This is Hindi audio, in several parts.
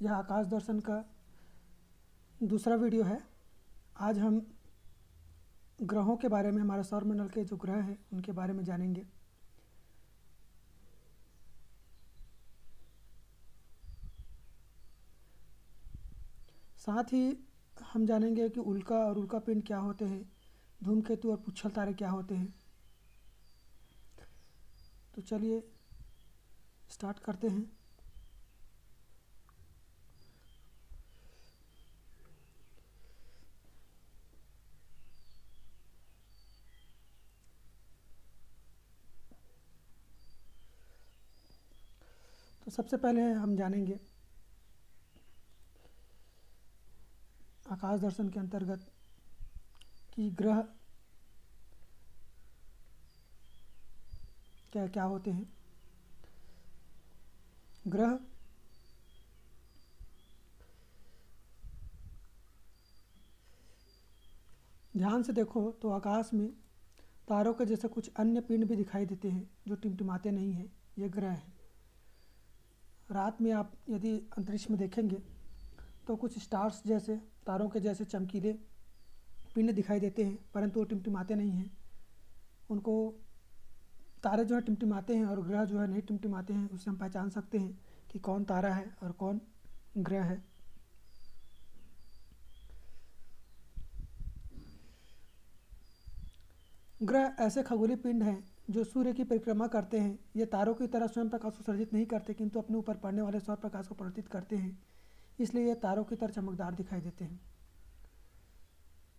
यह आकाश दर्शन का दूसरा वीडियो है। आज हम ग्रहों के बारे में, हमारे सौरमंडल के जो ग्रह हैं उनके बारे में जानेंगे। साथ ही हम जानेंगे कि उल्का और उल्कापिंड क्या होते हैं, धूमकेतु और पुच्छल तारे क्या होते हैं। तो चलिए स्टार्ट करते हैं। तो सबसे पहले हम जानेंगे आकाश दर्शन के अंतर्गत कि ग्रह क्या क्या होते हैं। ग्रह ध्यान से देखो तो आकाश में तारों के जैसे कुछ अन्य पिंड भी दिखाई देते हैं जो टिमटिमाते नहीं हैं। ये ग्रह हैं। रात में आप यदि अंतरिक्ष में देखेंगे तो कुछ स्टार्स जैसे, तारों के जैसे चमकीले पिंड दिखाई देते हैं, परंतु वो टिमटिमाते नहीं हैं। उनको तारे जो है टिमटिमाते हैं और ग्रह जो है नहीं टिमटिमाते हैं। उससे हम पहचान सकते हैं कि कौन तारा है और कौन ग्रह है। ग्रह ऐसे खगोलीय पिंड हैं जो सूर्य की परिक्रमा करते हैं। ये तारों की तरह स्वयं प्रकाश उत्सर्जित नहीं करते, किंतु अपने ऊपर पड़ने वाले सौर प्रकाश को परावर्तित करते हैं, इसलिए ये तारों की तरह चमकदार दिखाई देते हैं।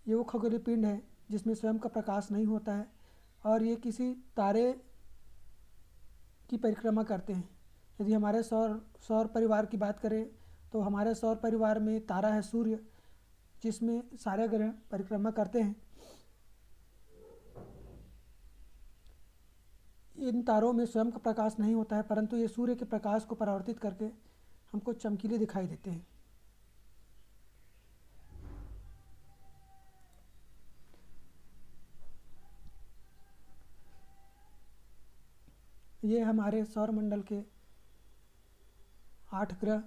ये वो खगोलीय पिंड है जिसमें स्वयं का प्रकाश नहीं होता है और ये किसी तारे की परिक्रमा करते हैं। यदि हमारे सौर परिवार की बात करें तो हमारे सौर परिवार में तारा है सूर्य, जिसमें सारे ग्रह परिक्रमा करते हैं। इन तारों में स्वयं का प्रकाश नहीं होता है, परंतु ये सूर्य के प्रकाश को परावर्तित करके हमको चमकीले दिखाई देते हैं। ये हमारे सौरमंडल के 8 ग्रह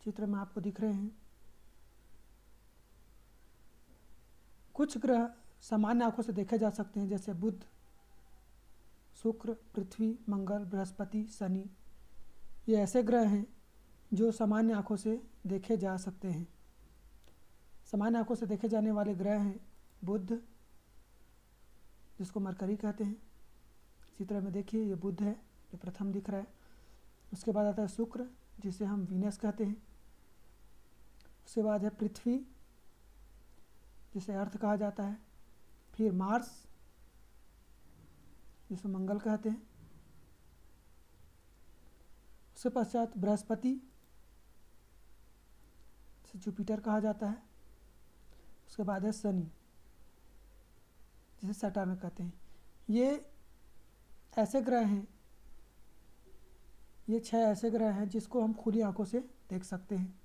चित्र में आपको दिख रहे हैं। कुछ ग्रह सामान्य आंखों से देखे जा सकते हैं, जैसे बुध, शुक्र, पृथ्वी, मंगल, बृहस्पति, शनि। ये ऐसे ग्रह हैं जो सामान्य आंखों से देखे जा सकते हैं। सामान्य आंखों से देखे जाने वाले ग्रह हैं बुध, जिसको मरकरी कहते हैं। चित्र में देखिए ये बुध है, ये प्रथम दिख रहा है। उसके बाद आता है शुक्र, जिसे हम वीनस कहते हैं। उसके बाद है पृथ्वी, जिसे अर्थ कहा जाता है। फिर मार्स, जिसे मंगल कहते हैं। उसके पश्चात बृहस्पति, जिसे जुपिटर कहा जाता है। उसके बाद है शनि, जिसे सैटर्न कहते हैं। ये ऐसे ग्रह हैं, ये 6 ऐसे ग्रह हैं जिसको हम खुली आंखों से देख सकते हैं।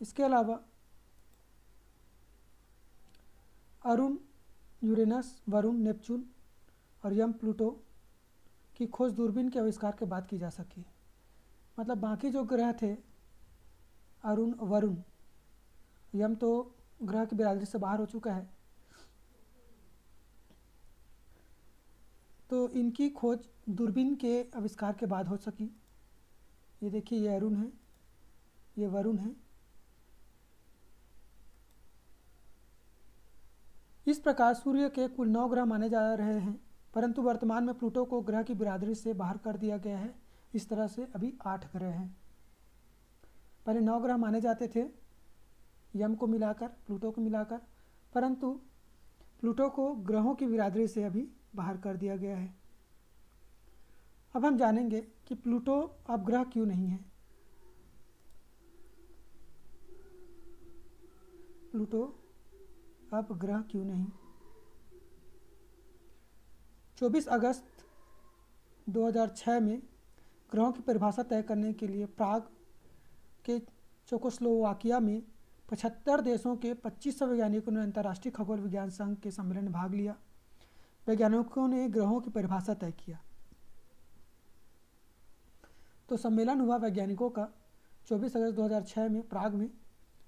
इसके अलावा अरुण, यूरेनस, वरुण, नेपच्यून और यम, प्लूटो की खोज दूरबीन के आविष्कार के बाद की जा सकी। मतलब बाकी जो ग्रह थे, अरुण, वरुण, यम तो ग्रह की बिरादरी से बाहर हो चुका है, तो इनकी खोज दूरबीन के आविष्कार के बाद हो सकी। ये देखिए, ये अरुण है, ये वरुण है। इस प्रकार सूर्य के कुल 9 ग्रह माने जा रहे हैं, परंतु वर्तमान में प्लूटो को ग्रह की बिरादरी से बाहर कर दिया गया है। इस तरह से अभी 8 ग्रह हैं। पहले 9 ग्रह माने जाते थे, यम को मिलाकर, प्लूटो को मिलाकर, परंतु प्लूटो को ग्रहों की बिरादरी से अभी बाहर कर दिया गया है। अब हम जानेंगे कि प्लूटो अब ग्रह क्यों नहीं है। प्लूटो अब ग्रह क्यों नहीं। 24 अगस्त 2006 में ग्रहों की परिभाषा तय करने के लिए प्राग के चेकोस्लोवाकिया में 75 देशों के 2500 वैज्ञानिकों ने अंतर्राष्ट्रीय खगोल विज्ञान संघ के सम्मेलन में भाग लिया। वैज्ञानिकों ने ग्रहों की परिभाषा तय किया। तो सम्मेलन हुआ वैज्ञानिकों का 24 अगस्त 2006 में प्राग में।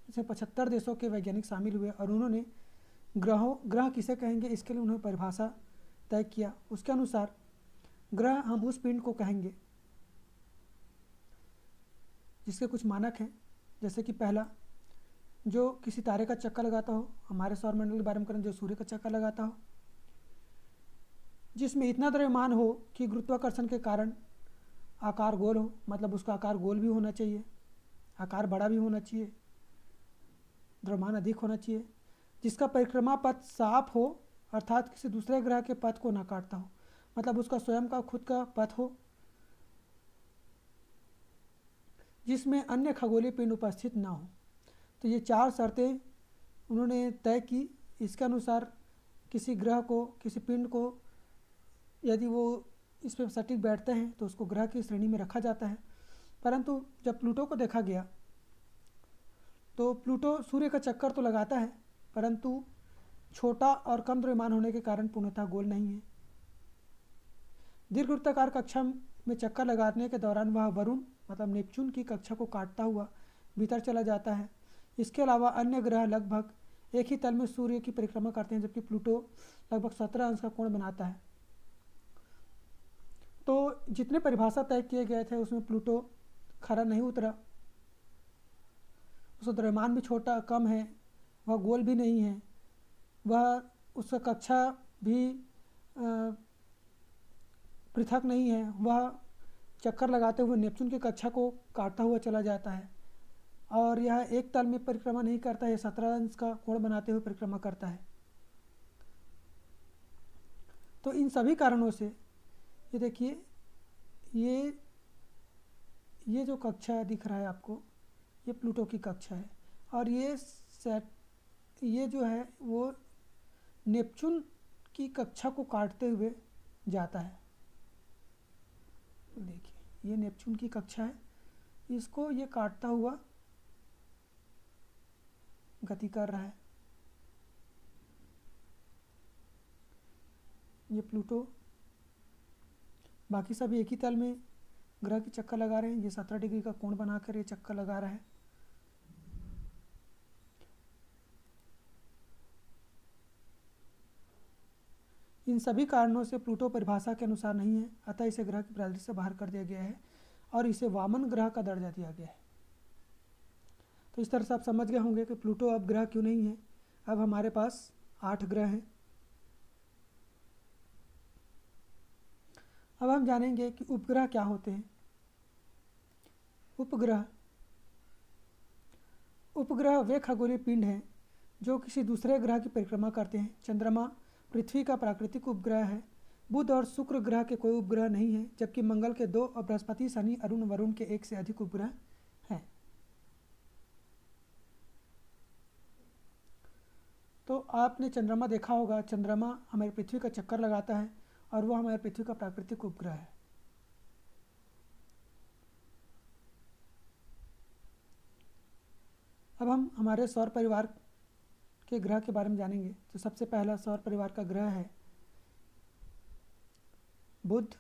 इसमें 75 देशों के वैज्ञानिक शामिल हुए और उन्होंने ग्रह किसे कहेंगे इसके लिए उन्होंने परिभाषा तय किया। उसके अनुसार ग्रह हम उस पिंड को कहेंगे जिसके कुछ मानक हैं, जैसे कि पहला, जो किसी तारे का चक्कर लगाता हो। हमारे सौरमंडल के बारे में करें, जो सूर्य का चक्कर लगाता हो, जिसमें इतना द्रव्यमान हो कि गुरुत्वाकर्षण के कारण आकार गोल हो, मतलब उसका आकार गोल भी होना चाहिए, आकार बड़ा भी होना चाहिए, द्रव्यमान अधिक होना चाहिए, जिसका परिक्रमा पथ साफ हो, अर्थात किसी दूसरे ग्रह के पथ को ना काटता हो, मतलब उसका स्वयं का खुद का पथ हो, जिसमें अन्य खगोलीय पिंड उपस्थित ना हो। तो ये 4 शर्तें उन्होंने तय की। इसके अनुसार किसी ग्रह को, किसी पिंड को यदि वो इस पर सटीक बैठते हैं तो उसको ग्रह की श्रेणी में रखा जाता है। परंतु जब प्लूटो को देखा गया तो प्लूटो सूर्य का चक्कर तो लगाता है, परंतु छोटा और कम द्रव्यमान होने के कारण पूर्णतः गोल नहीं है। दीर्घवृत्ताकार कक्षा में चक्कर लगाने के दौरान वह वरुण मतलब नेपच्यून की कक्षा को काटता हुआ भीतर चला जाता है। इसके अलावा अन्य ग्रह लगभग एक ही तल में सूर्य की परिक्रमा करते हैं, जबकि प्लूटो लगभग 17 अंश का कोण बनाता है। तो जितने परिभाषा तय किए गए थे उसमें प्लूटो खरा नहीं उतरा। उसका द्रव्यमान भी छोटा कम है, वह गोल भी नहीं है, वह उसका कक्षा भी पृथक नहीं है, वह चक्कर लगाते हुए नेपच्यून की कक्षा को काटता हुआ चला जाता है और यह एक तल में परिक्रमा नहीं करता है, 17 अंश का कोण बनाते हुए परिक्रमा करता है। तो इन सभी कारणों से ये देखिए, ये जो कक्षा दिख रहा है आपको, ये प्लूटो की कक्षा है और ये जो है वो नेपच्यून की कक्षा को काटते हुए जाता है। देखिए ये नेपच्यून की कक्षा है, इसको ये काटता हुआ गति कर रहा है। ये प्लूटो, बाकी सब एक ही तल में ग्रह की चक्कर लगा रहे हैं। ये 17 डिग्री का कोण बनाकर ये चक्कर लगा रहा है। इन सभी कारणों से प्लूटो परिभाषा के अनुसार नहीं है, अतः इसे ग्रह की प्रजाति से बाहर कर दिया गया है और इसे वामन ग्रह का दर्जा दिया गया है। तो इस तरह से आप समझ गए होंगे कि प्लूटो अब ग्रह क्यों नहीं है। अब हमारे पास 8 ग्रह हैं। अब हम जानेंगे कि उपग्रह क्या होते हैं। उपग्रह वे खगोलीय पिंड हैं जो किसी दूसरे ग्रह की परिक्रमा करते हैं। चंद्रमा पृथ्वी का प्राकृतिक उपग्रह है। बुध और शुक्र ग्रह के कोई उपग्रह नहीं है, जबकि मंगल के 2 और बृहस्पति, शनि, अरुण, वरुण के 1 से अधिक उपग्रह हैं। तो आपने चंद्रमा देखा होगा। चंद्रमा हमारी पृथ्वी का चक्कर लगाता है और वह हमारी पृथ्वी का प्राकृतिक उपग्रह है। अब हम हमारे सौर परिवार के ग्रह के बारे में जानेंगे। तो सबसे पहला सौर परिवार का ग्रह है बुध।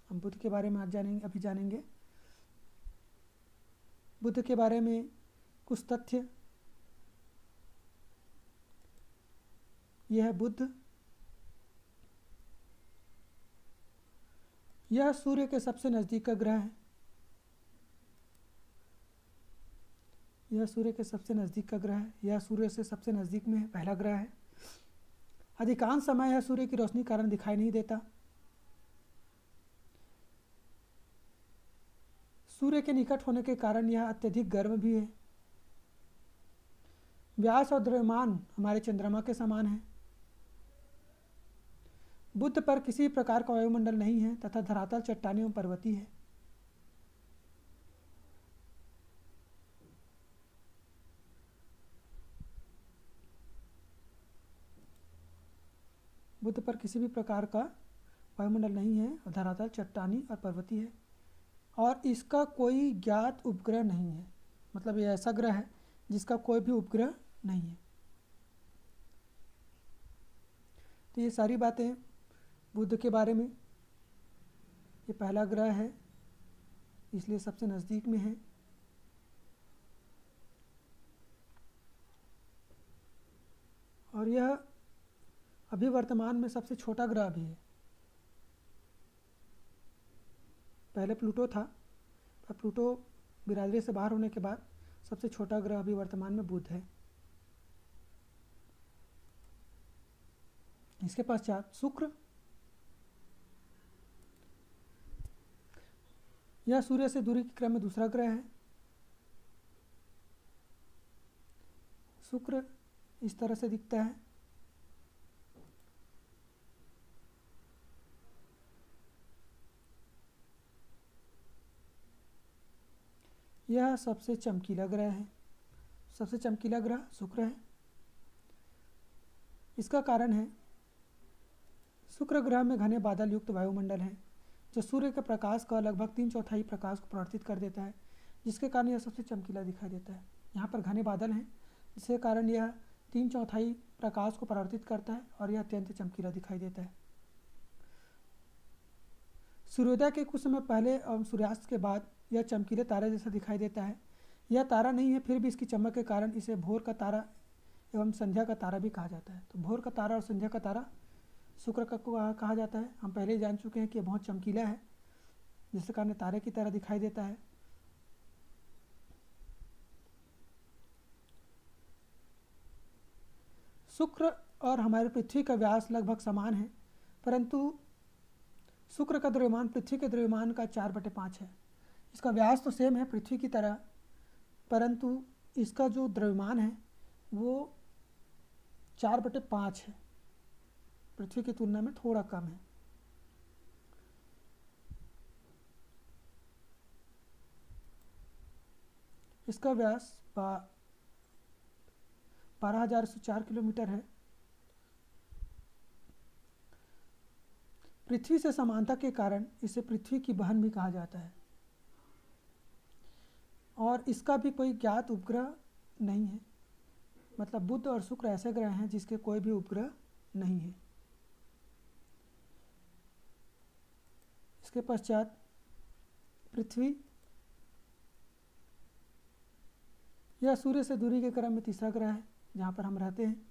हम बुध के बारे में अभी जानेंगे। बुध के बारे में कुछ तथ्य। यह है बुध। यह सूर्य के सबसे नज़दीक का ग्रह है। यह सूर्य के सबसे नज़दीक का ग्रह है। यह सूर्य से सबसे नज़दीक में पहला ग्रह है। अधिकांश समय यह सूर्य की रोशनी के कारण दिखाई नहीं देता। सूर्य के निकट होने के कारण यह अत्यधिक गर्म भी है। व्यास और द्रव्यमान हमारे चंद्रमा के समान है। बुध पर किसी प्रकार का वायुमंडल नहीं है तथा धरातल चट्टानी एवं पर्वतीय है। बुध पर किसी भी प्रकार का वायुमंडल नहीं है और धरातल चट्टानी और पर्वतीय है और इसका कोई ज्ञात उपग्रह नहीं है। मतलब यह ऐसा ग्रह है जिसका कोई भी उपग्रह नहीं है। तो ये सारी बातें बुध के बारे में। ये पहला ग्रह है इसलिए सबसे नज़दीक में है। और यह अभी वर्तमान में सबसे छोटा ग्रह भी है। पहले प्लूटो था, पर प्लूटो बिरादरी से बाहर होने के बाद सबसे छोटा ग्रह अभी वर्तमान में बुध है। इसके पश्चात शुक्र, यह सूर्य से दूरी के क्रम में दूसरा ग्रह है। शुक्र इस तरह से दिखता है। यह सबसे चमकीला ग्रह है। सबसे चमकीला ग्रह शुक्र है। इसका कारण है शुक्र ग्रह में घने बादल युक्त वायुमंडल है जो सूर्य के प्रकाश का लगभग 3/4 प्रकाश को परावर्तित कर देता है, जिसके कारण यह सबसे चमकीला दिखाई देता है। यहाँ पर घने बादल हैं, जिसके कारण यह 3/4 प्रकाश को परावर्तित करता है और यह अत्यंत चमकीला दिखाई देता है। सूर्योदय के कुछ समय पहले एवं सूर्यास्त के बाद यह चमकीले तारे जैसा दिखाई देता है। यह तारा नहीं है, फिर भी इसकी चमक के कारण इसे भोर का तारा एवं संध्या का तारा भी कहा जाता है। तो भोर का तारा और संध्या का तारा शुक्र का कहा जाता है। हम पहले ही जान चुके हैं कि यह बहुत चमकीला है, जिसके कारण तारे की तरह दिखाई देता है। शुक्र और हमारे पृथ्वी का व्यास लगभग समान है, परंतु शुक्र का द्रव्यमान पृथ्वी के द्रव्यमान का 4/5 है। इसका व्यास तो सेम है पृथ्वी की तरह, परंतु इसका जो द्रव्यमान है वो 4/5 है, पृथ्वी की तुलना में थोड़ा कम है। इसका व्यास 12,104 किलोमीटर है। पृथ्वी से समानता के कारण इसे पृथ्वी की बहन भी कहा जाता है। और इसका भी कोई ज्ञात उपग्रह नहीं है, मतलब बुध और शुक्र ऐसे ग्रह हैं जिसके कोई भी उपग्रह नहीं है। इसके पश्चात पृथ्वी, यह सूर्य से दूरी के क्रम में तीसरा ग्रह है जहाँ पर हम रहते हैं।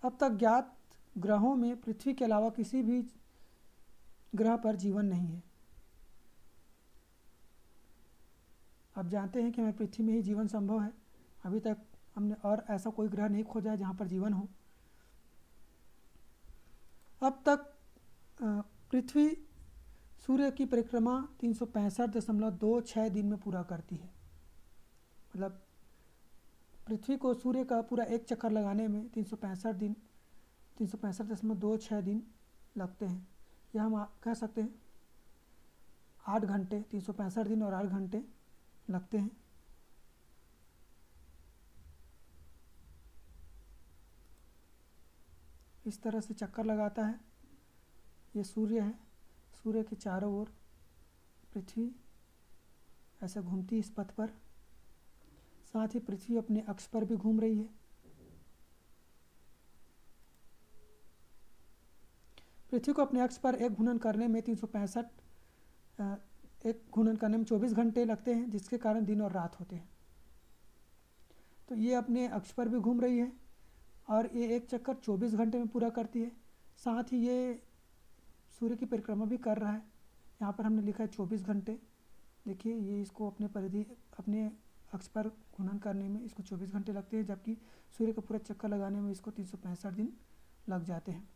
अब तक ज्ञात ग्रहों में पृथ्वी के अलावा किसी भी ग्रह पर जीवन नहीं है। अब जानते हैं कि हमें पृथ्वी में ही जीवन संभव है। अभी तक हमने और ऐसा कोई ग्रह नहीं खोजा है जहाँ पर जीवन हो। अब तक पृथ्वी सूर्य की परिक्रमा 365.26 दिन में पूरा करती है। मतलब पृथ्वी को सूर्य का पूरा एक चक्कर लगाने में 365.26 दिन लगते हैं। या हम कह सकते हैं 8 घंटे, 365 दिन और 8 घंटे लगते हैं। इस तरह से चक्कर लगाता है। ये सूर्य है, सूर्य के चारों ओर पृथ्वी ऐसे घूमती है इस पथ पर। साथ ही पृथ्वी अपने अक्ष पर भी घूम रही है। पृथ्वी को अपने अक्ष पर एक घूर्णन करने में 24 घंटे लगते हैं, जिसके कारण दिन और रात होते हैं। तो ये अपने अक्ष पर भी घूम रही है और ये एक चक्कर 24 घंटे में पूरा करती है। साथ ही ये सूर्य की परिक्रमा भी कर रहा है। यहाँ पर हमने लिखा है 24 घंटे। देखिए ये इसको अपने अक्ष पर घूर्णन करने में इसको 24 घंटे लगते हैं, जबकि सूर्य का पूरा चक्कर लगाने में इसको 365 दिन लग जाते हैं।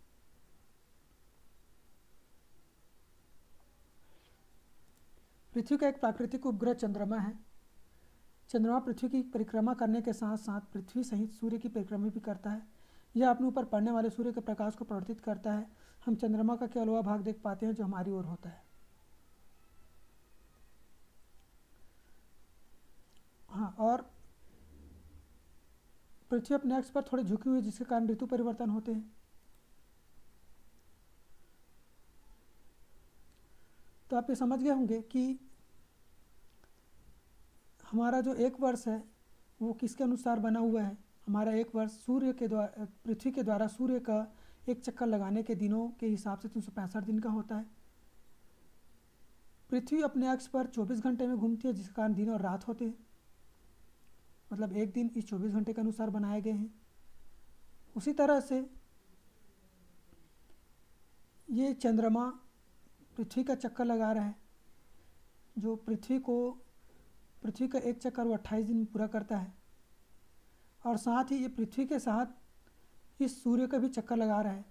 पृथ्वी का एक प्राकृतिक उपग्रह चंद्रमा है। चंद्रमा पृथ्वी की परिक्रमा करने के साथ साथ पृथ्वी सहित सूर्य की परिक्रमा भी करता है। यह अपने ऊपर पड़ने वाले सूर्य के प्रकाश को परावर्तित करता है। हम चंद्रमा का केवल वह भाग देख पाते हैं जो हमारी ओर होता है। हाँ, और पृथ्वी अपने अक्ष पर थोड़ी झुकी हुई है, जिसके कारण ऋतु परिवर्तन होते हैं। तो आप ये समझ गए होंगे कि हमारा जो एक वर्ष है वो किसके अनुसार बना हुआ है। हमारा एक वर्ष सूर्य के द्वारा, पृथ्वी के द्वारा सूर्य का एक चक्कर लगाने के दिनों के हिसाब से 365 दिन का होता है। पृथ्वी अपने अक्ष पर 24 घंटे में घूमती है, जिसके कारण दिन और रात होते हैं। मतलब एक दिन इस 24 घंटे के अनुसार बनाए गए हैं। उसी तरह से ये चंद्रमा पृथ्वी का चक्कर लगा रहा है, जो पृथ्वी का एक चक्कर वो 28 दिन में पूरा करता है। और साथ ही ये पृथ्वी के साथ इस सूर्य का भी चक्कर लगा रहा है।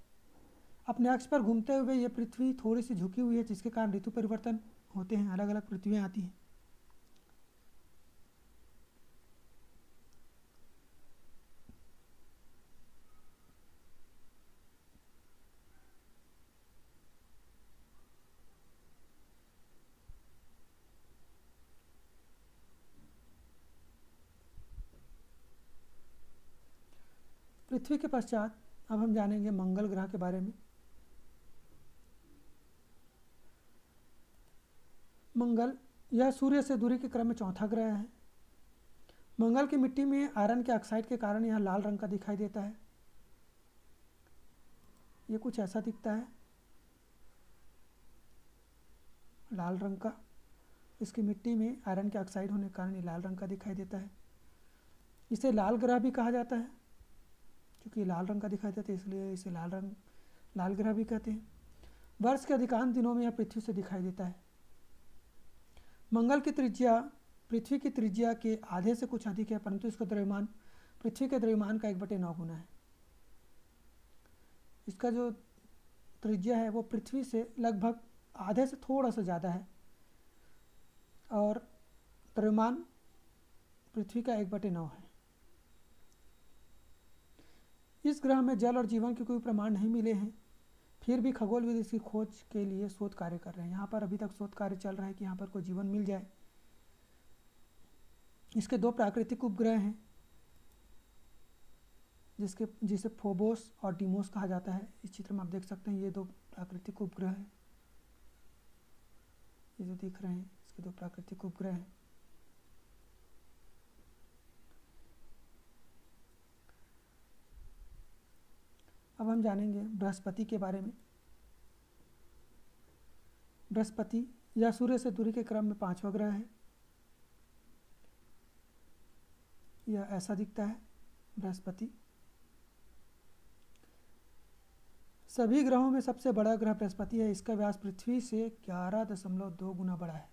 अपने अक्ष पर घूमते हुए ये पृथ्वी थोड़ी सी झुकी हुई है, जिसके कारण ऋतु परिवर्तन होते हैं, अलग अलग पृथ्वियाँ आती हैं। पृथ्वी के पश्चात अब हम जानेंगे मंगल ग्रह के बारे में। मंगल यह सूर्य से दूरी के क्रम में चौथा ग्रह है। मंगल की मिट्टी में आयरन के ऑक्साइड के कारण यह लाल रंग का दिखाई देता है। ये कुछ ऐसा दिखता है, लाल रंग का। इसकी मिट्टी में आयरन के ऑक्साइड होने के कारण ये लाल रंग का दिखाई देता है। इसे लाल ग्रह भी कहा जाता है, क्योंकि लाल रंग का दिखाई देता है, इसलिए इसे लाल ग्रह भी कहते हैं। वर्ष के अधिकांश दिनों में यह पृथ्वी से दिखाई देता है। मंगल की त्रिज्या पृथ्वी की त्रिज्या के आधे से कुछ अधिक है, परंतु इसका द्रव्यमान पृथ्वी के द्रव्यमान का 1/9 गुना है। इसका जो त्रिज्या है वो पृथ्वी से लगभग आधे से थोड़ा सा ज़्यादा है, और द्रव्यमान पृथ्वी का 1/9 है। इस ग्रह में जल और जीवन के कोई प्रमाण नहीं मिले हैं, फिर भी खगोलविद इसकी खोज के लिए शोध कार्य कर रहे हैं। यहाँ पर अभी तक शोध कार्य चल रहा है कि यहाँ पर कोई जीवन मिल जाए। इसके 2 प्राकृतिक उपग्रह हैं, जिसे फोबोस और डीमोस कहा जाता है। इस चित्र में आप देख सकते हैं ये 2 प्राकृतिक उपग्रह हैं। ये जो दिख रहे हैं इसके 2 प्राकृतिक उपग्रह हैं। अब हम जानेंगे बृहस्पति के बारे में। बृहस्पति यह सूर्य से दूरी के क्रम में 5वां ग्रह है। यह ऐसा दिखता है बृहस्पति। सभी ग्रहों में सबसे बड़ा ग्रह बृहस्पति है। इसका व्यास पृथ्वी से 11.2 गुना बड़ा है।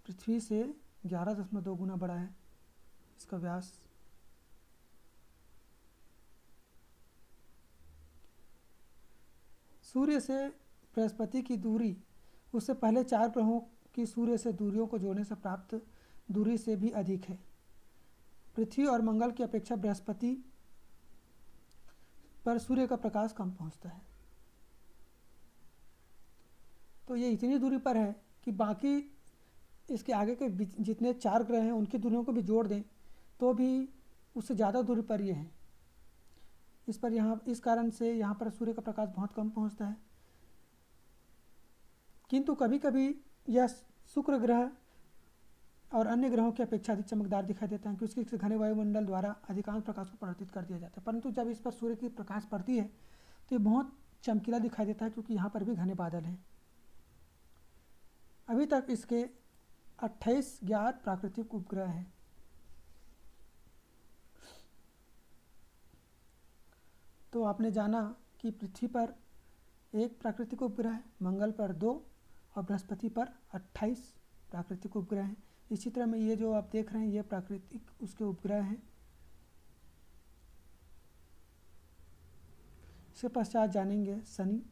पृथ्वी से 11.2 गुना बड़ा है इसका व्यास। सूर्य से बृहस्पति की दूरी उससे पहले 4 ग्रहों की सूर्य से दूरियों को जोड़ने से प्राप्त दूरी से भी अधिक है। पृथ्वी और मंगल की अपेक्षा बृहस्पति पर सूर्य का प्रकाश कम पहुंचता है। तो ये इतनी दूरी पर है कि बाकी इसके आगे के जितने 4 ग्रह हैं उनकी दूरियों को भी जोड़ दें तो भी उससे ज़्यादा दूरी पर ये है। इस कारण से यहाँ पर सूर्य का प्रकाश बहुत कम पहुँचता है। किंतु कभी कभी यह शुक्र ग्रह और अन्य ग्रहों की अपेक्षा अधिक चमकदार दिखाई देता है, क्योंकि इसके घने वायुमंडल द्वारा अधिकांश प्रकाश को परावर्तित कर दिया जाता है। परंतु जब इस पर सूर्य की प्रकाश पड़ती है तो ये बहुत चमकीला दिखाई देता है, क्योंकि यहाँ पर भी घने बादल हैं। अभी तक इसके 28 ज्ञात प्राकृतिक उपग्रह हैं। तो आपने जाना कि पृथ्वी पर 1 प्राकृतिक उपग्रह है, मंगल पर 2 और बृहस्पति पर 28 प्राकृतिक उपग्रह हैं। इस चित्र में ये जो आप देख रहे हैं ये प्राकृतिक उसके उपग्रह हैं। इसके पश्चात जानेंगे शनि।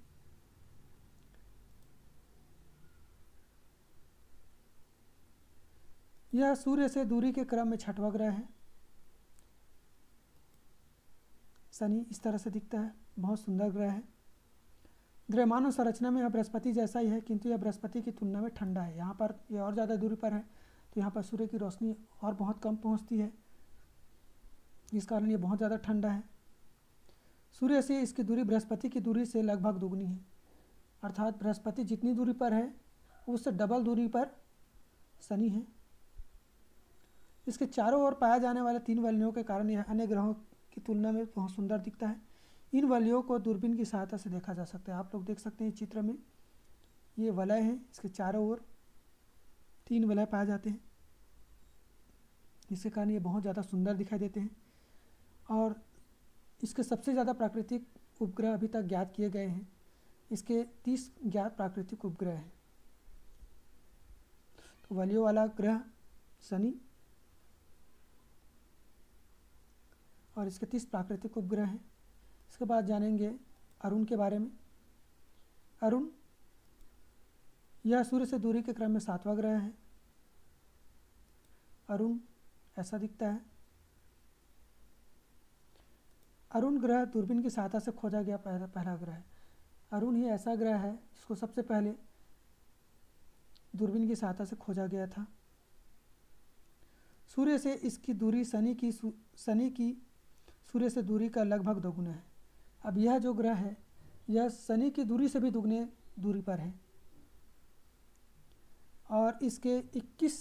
यह सूर्य से दूरी के क्रम में 6वां ग्रह है। शनि इस तरह से दिखता है, बहुत सुंदर ग्रह है। द्रव्यमान और संरचना में यह बृहस्पति जैसा ही है, किंतु यह बृहस्पति की तुलना में ठंडा है। यहाँ पर यह और ज़्यादा दूरी पर है, तो यहाँ पर सूर्य की रोशनी और बहुत कम पहुँचती है, इस कारण ये बहुत ज़्यादा ठंडा है। सूर्य से इसकी दूरी बृहस्पति की दूरी से लगभग दोगुनी है, अर्थात बृहस्पति जितनी दूरी पर है उससे डबल दूरी पर शनि है। इसके चारों ओर पाया जाने वाले 3 वलयों के कारण यह अन्य ग्रहों की तुलना में बहुत सुंदर दिखता है। इन वलयों को दूरबीन की सहायता से देखा जा सकता है। आप लोग देख सकते हैं चित्र में ये वलय हैं, इसके चारों ओर 3 वलय पाए जाते हैं, जिसके कारण ये बहुत ज़्यादा सुंदर दिखाई देते हैं। और इसके सबसे ज़्यादा प्राकृतिक उपग्रह अभी तक ज्ञात किए गए हैं। इसके 30 ज्ञात प्राकृतिक उपग्रह हैं। तो वलयों वाला ग्रह शनि और इसके 30 प्राकृतिक उपग्रह हैं। इसके बाद जानेंगे अरुण के बारे में। अरुण यह सूर्य से दूरी के क्रम में 7वां ग्रह है। अरुण ऐसा दिखता है। अरुण ग्रह दूरबीन की सहायता से खोजा गया पहला ग्रह है। अरुण ही ऐसा ग्रह है जिसको सबसे पहले दूरबीन की सहायता से खोजा गया था। सूर्य से इसकी दूरी शनि की सूर्य से दूरी का लगभग दोगुना है। अब यह जो ग्रह है यह शनि की दूरी से भी दुगने दूरी पर है और इसके 21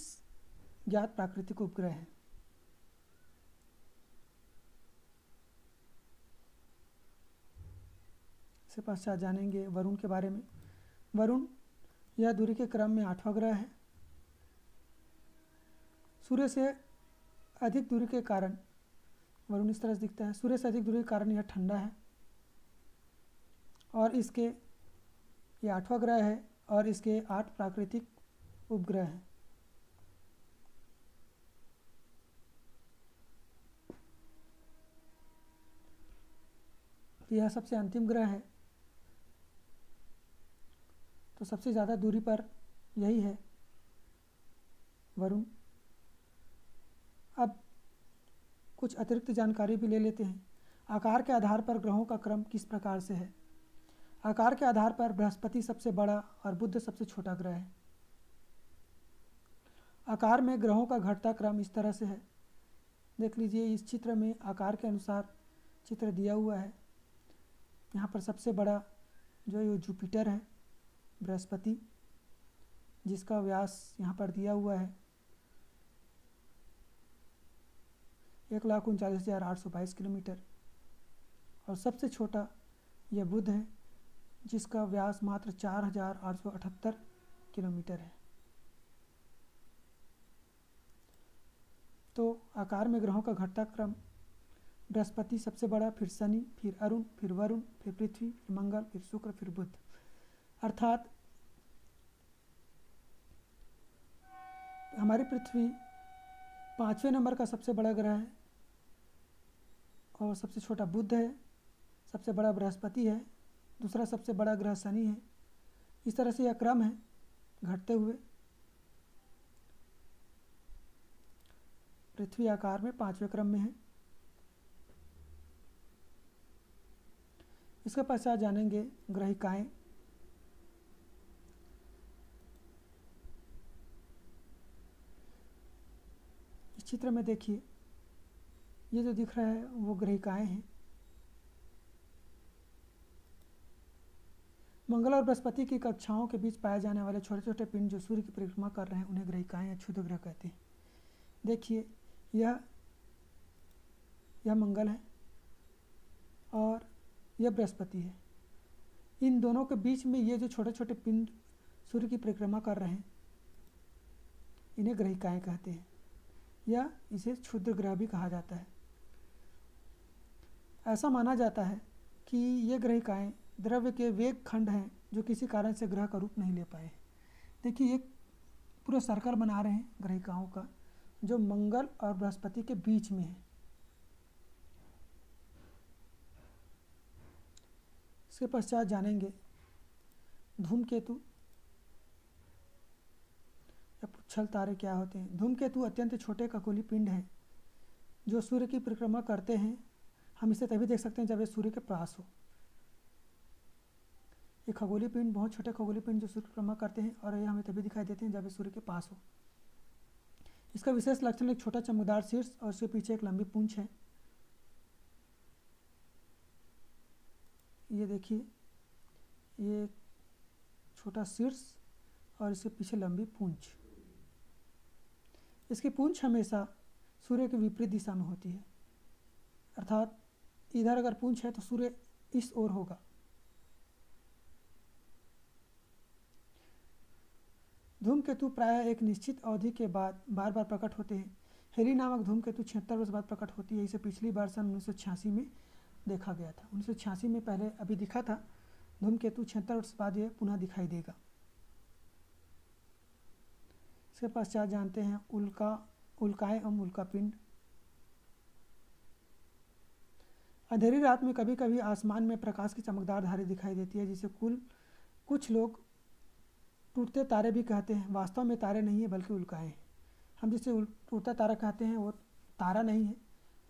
ज्ञात प्राकृतिक उपग्रह हैं। इसके पश्चात जानेंगे वरुण के बारे में। वरुण यह दूरी के क्रम में 8वां ग्रह है। सूर्य से अधिक दूरी के कारण वरुण इस तरह से दिखता है। सूर्य से अधिक दूरी के कारण यह ठंडा है और इसके ये 8वां ग्रह है और इसके 8 प्राकृतिक उपग्रह हैं। यह सबसे अंतिम ग्रह है, तो सबसे ज़्यादा दूरी पर यही है वरुण। अब कुछ अतिरिक्त जानकारी भी ले लेते हैं। आकार के आधार पर ग्रहों का क्रम किस प्रकार से है। आकार के आधार पर बृहस्पति सबसे बड़ा और बुध सबसे छोटा ग्रह है। आकार में ग्रहों का घटता क्रम इस तरह से है। देख लीजिए इस चित्र में आकार के अनुसार चित्र दिया हुआ है। यहाँ पर सबसे बड़ा जो है वो जुपिटर है, बृहस्पति, जिसका व्यास यहाँ पर दिया हुआ है 1,39,822 किलोमीटर। और सबसे छोटा यह बुध है जिसका व्यास मात्र 4,878 किलोमीटर है। तो आकार में ग्रहों का घटता क्रम बृहस्पति सबसे बड़ा, फिर शनि, फिर अरुण, फिर वरुण, फिर पृथ्वी, फिर मंगल, फिर शुक्र, फिर बुध। अर्थात हमारी पृथ्वी 5वें नंबर का सबसे बड़ा ग्रह है और सबसे छोटा बुध है, सबसे बड़ा बृहस्पति है, दूसरा सबसे बड़ा ग्रह शनि है। इस तरह से यह क्रम है घटते हुए। पृथ्वी आकार में 5वें क्रम में है। इसके पश्चात जानेंगे ग्रहिकाएं। इस चित्र में देखिए ये जो दिख रहा है वो ग्रहिकाएं हैं। मंगल और बृहस्पति की कक्षाओं के बीच पाए जाने वाले छोटे छोटे पिंड जो सूर्य की परिक्रमा कर रहे हैं उन्हें ग्रहिकाएं या क्षुद्र ग्रह कहते हैं। देखिए यह मंगल है और यह बृहस्पति है। इन दोनों के बीच में ये जो छोटे छोटे पिंड सूर्य की परिक्रमा कर रहे हैं इन्हें ग्रहिकाएं कहते हैं या इसे क्षुद्र ग्रह भी कहा जाता है। ऐसा माना जाता है कि ये ग्रहिकाएं द्रव्य के वेग खंड हैं जो किसी कारण से ग्रह का रूप नहीं ले पाए। देखिए एक पूरा सर्कल बना रहे हैं ग्रहिकाओं का जो मंगल और बृहस्पति के बीच में है। इसके पश्चात जानेंगे धूमकेतु या पुच्छल तारे क्या होते हैं। धूमकेतु अत्यंत छोटे खगोलीय पिंड हैं जो सूर्य की परिक्रमा करते हैं। हम इसे तभी देख सकते हैं जब ये सूर्य के पास हो। ये खगोलीय पिंड बहुत छोटे खगोलीय पिंड जो सूर्य की परिक्रमा करते हैं और ये हमें तभी दिखाई देते हैं जब ये सूर्य के पास हो। इसका विशेष लक्षण एक छोटा चमकदार शीर्ष और उसके पीछे एक लंबी पूंछ है। ये देखिए ये छोटा शीर्ष और इसके पीछे लंबी पूंछ। इसकी पूंछ हमेशा सूर्य के विपरीत दिशा में होती है, अर्थात इधर अगर पूंछ है तो सूर्य इस ओर होगा। धूमकेतु प्रायः एक निश्चित अवधि के बाद बार बार प्रकट होते हैं। हेली नामक धूमकेतु 76 वर्ष बाद प्रकट होती है। इसे पिछली बार सन 1986 में देखा गया था। 1986 में पहले अभी दिखा था धूमकेतु, 76 वर्ष बाद ये पुनः दिखाई देगा। इसके पश्चात जानते हैं उल्काएं एवं उल्कापिंड। अंधेरी रात में कभी कभी आसमान में प्रकाश की चमकदार धारी दिखाई देती है, जिसे कुछ लोग टूटते तारे भी कहते हैं। वास्तव में तारे नहीं है बल्कि उल्काएं हैं। हम जिसे टूटता तारा कहते हैं वो तारा नहीं है,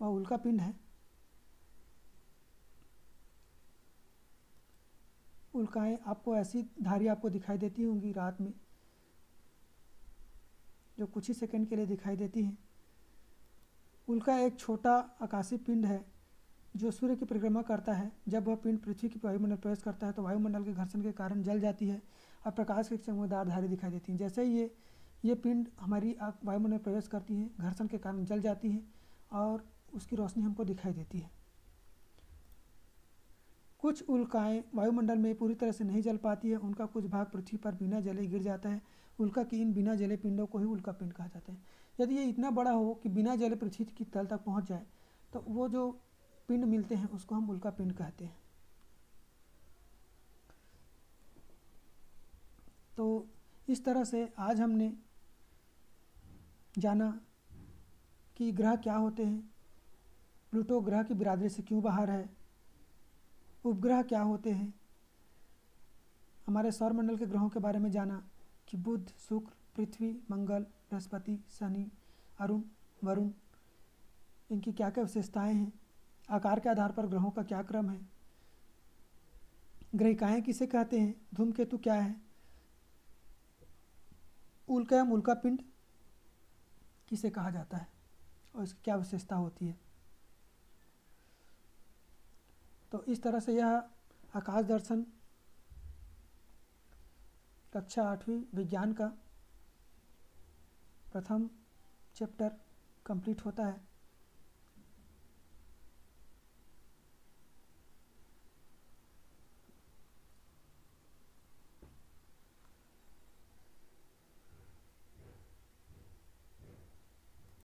वह उल्कापिंड है। उल्काएं आपको ऐसी धारी आपको दिखाई देती होंगी रात में, जो कुछ ही सेकंड के लिए दिखाई देती हैं। उल्का एक छोटा आकाशीय पिंड है जो सूर्य की परिक्रमा करता है। जब वह पिंड पृथ्वी की वायुमंडल प्रवेश करता है तो वायुमंडल के घर्षण के कारण जल जाती है और प्रकाश की चमकदार धारी दिखाई देती है। जैसे ही ये पिंड हमारी वायुमंडल प्रवेश करती है, घर्षण के कारण जल जाती है और उसकी रोशनी हमको दिखाई देती है। कुछ उल्काएं वायुमंडल में पूरी तरह से नहीं जल पाती है, उनका कुछ भाग पृथ्वी पर बिना जले गिर जाता है। उल्का की इन बिना जले पिंडों को ही उल्का पिंड कहा जाता है। यदि ये इतना बड़ा हो कि बिना जले पृथ्वी की तल तक पहुंच जाए तो वो जो पिंड मिलते हैं उसको हम उल्का पिंड कहते हैं। तो इस तरह से आज हमने जाना कि ग्रह क्या होते हैं, प्लूटो ग्रह की बिरादरी से क्यों बाहर है, उपग्रह क्या होते हैं, हमारे सौरमंडल के ग्रहों के बारे में जाना कि बुध, शुक्र, पृथ्वी, मंगल, बृहस्पति, शनि, अरुण, वरुण, इनकी क्या क्या विशेषताएं हैं, आकार के आधार पर ग्रहों का क्या क्रम है, ग्रहिकाएं किसे कहते हैं, धूमकेतु क्या है, उल्का एवं उल्कापिंड किसे कहा जाता है और इसकी क्या विशेषता होती है। तो इस तरह से यह आकाश दर्शन कक्षा 8वीं विज्ञान का प्रथम चैप्टर कंप्लीट होता है।